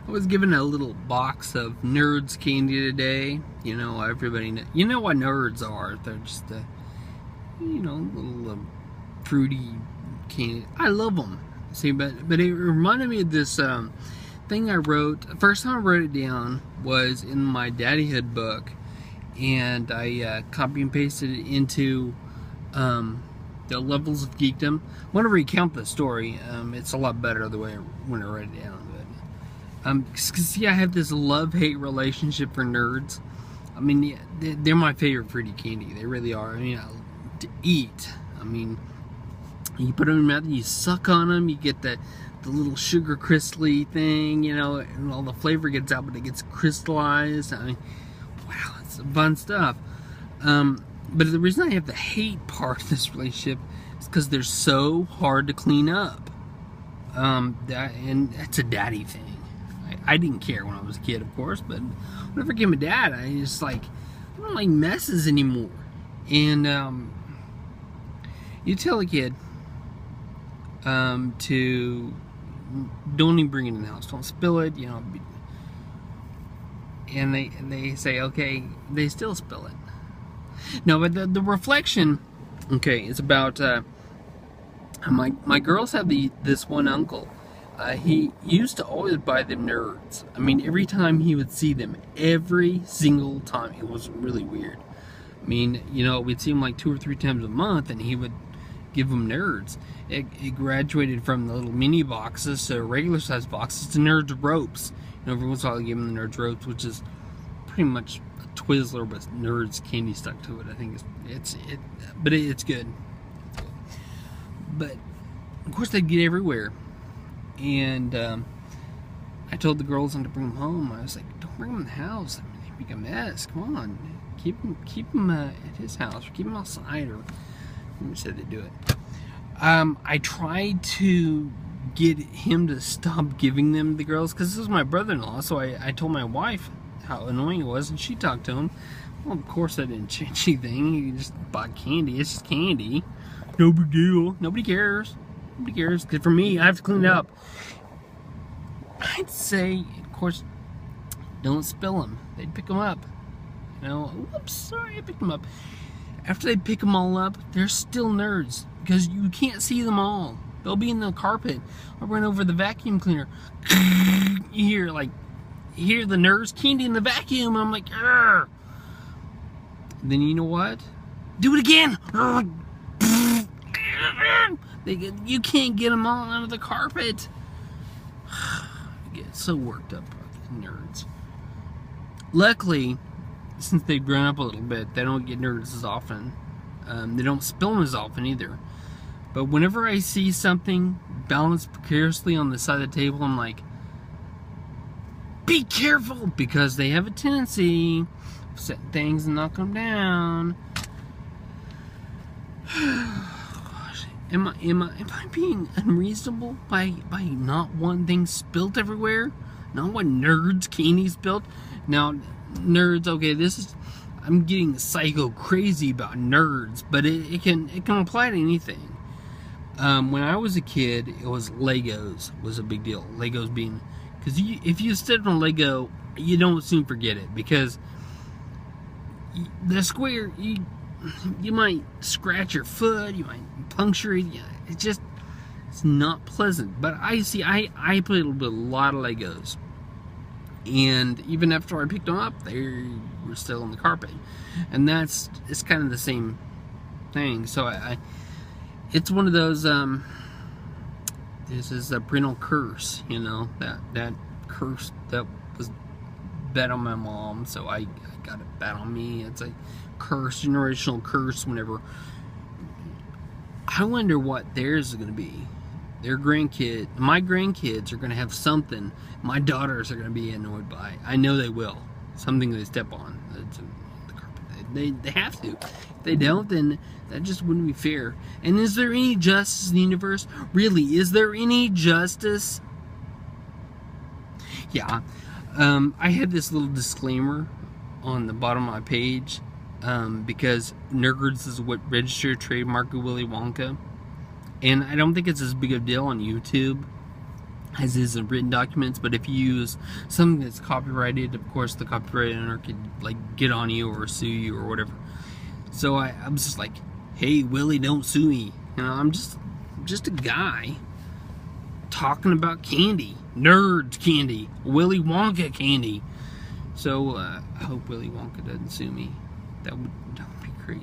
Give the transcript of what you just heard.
I was given a little box of Nerds candy today. You know, you know what Nerds are. They're just little fruity candy. I love them. See, but it reminded me of this thing I wrote. First time I wrote it down was in my Daddyhood book, and I copy and pasted it into the Levels of Geekdom. I want to recount the story. It's a lot better the way when I write it down. But see, I have this love-hate relationship for Nerds. I mean, they're my favorite fruity candy. They really are. I mean, to eat. I mean, you put them in your mouth, you suck on them, you get the little sugar crystally thing, you know, and all the flavor gets out, but it gets crystallized. I mean, wow, it's fun stuff. But the reason I have the hate part of this relationship is because they're so hard to clean up. And that's a daddy thing. I didn't care when I was a kid, of course, but whenever I became a dad, I don't like messes anymore. And you tell a kid to don't even bring it in the house, don't spill it, you know, and they say okay, they still spill it. No, but the reflection, okay, is about my girls have this one uncle. He used to always buy them Nerds. I mean, every time he would see them, every single time, it was really weird. I mean, you know, we'd see him like 2 or 3 times a month, and he would give them Nerds. It graduated from the little mini boxes to regular size boxes to Nerds ropes. You know, every once in a while I give them the Nerds ropes, which is pretty much a Twizzler with Nerds candy stuck to it. I think but it's good. But of course they'd get everywhere, and I told the girls not to bring them home. I was like, don't bring them in the house. I mean, they make a mess. Come on, keep them at his house, or keep them outside, or he said they'd do it. I tried to get him to stop giving them to the girls, because this is my brother-in-law, so I told my wife how annoying it was, and she talked to him. Well, of course that didn't change anything. He just bought candy. It's just candy. No big deal. Nobody cares. Nobody cares. Because for me, I have to clean it up. I'd say, of course, don't spill them. They'd pick them up. You know, whoops, sorry, I picked them up. After they pick them all up, they're still Nerds, because you can't see them all. They'll be in the carpet. I'll run over the vacuum cleaner. You hear the Nerds candy in the vacuum. I'm like, argh. Then you know what? Do it again. You can't get them all out of the carpet. I get so worked up about these Nerds. Luckily, since they've grown up a little bit, they don't get Nerds as often. They don't spill them as often either. But whenever I see something balanced precariously on the side of the table, I'm like, be careful, because they have a tendency of setting things and knocking them down. Am I being unreasonable by not wanting things spilt everywhere? Not wanting Nerds candy spilt? Now, Nerds, okay, I'm getting psycho crazy about Nerds, but it can apply to anything. When I was a kid, it was Legos was a big deal. Legos being, because if you step on Lego, you don't soon forget it, because the square, you might scratch your foot, you might puncture it. It's not pleasant. But I played with a lot of Legos, and even after I picked them up, they were still on the carpet, and it's kind of the same thing. So it's one of those this is a parental curse, you know, that curse that was bet on my mom, so I got it bet on me. It's a curse, generational curse. Whenever I wonder what theirs is going to be. My grandkids are going to have something my daughters are going to be annoyed by. I know they will. Something they step on the carpet. They have to. If they don't, then that just wouldn't be fair. And is there any justice in the universe? Really, is there any justice? Yeah. I had this little disclaimer on the bottom of my page, because Nerds is what registered trademark of Willy Wonka, and I don't think it's as big of a deal on YouTube. as is in written documents, but if you use something that's copyrighted, of course the copyright owner could like get on you or sue you or whatever. So I was just like, hey Willie, don't sue me. You know, I'm just a guy talking about candy, nerds candy, Willy Wonka candy. So I hope Willy Wonka doesn't sue me. That would be crazy.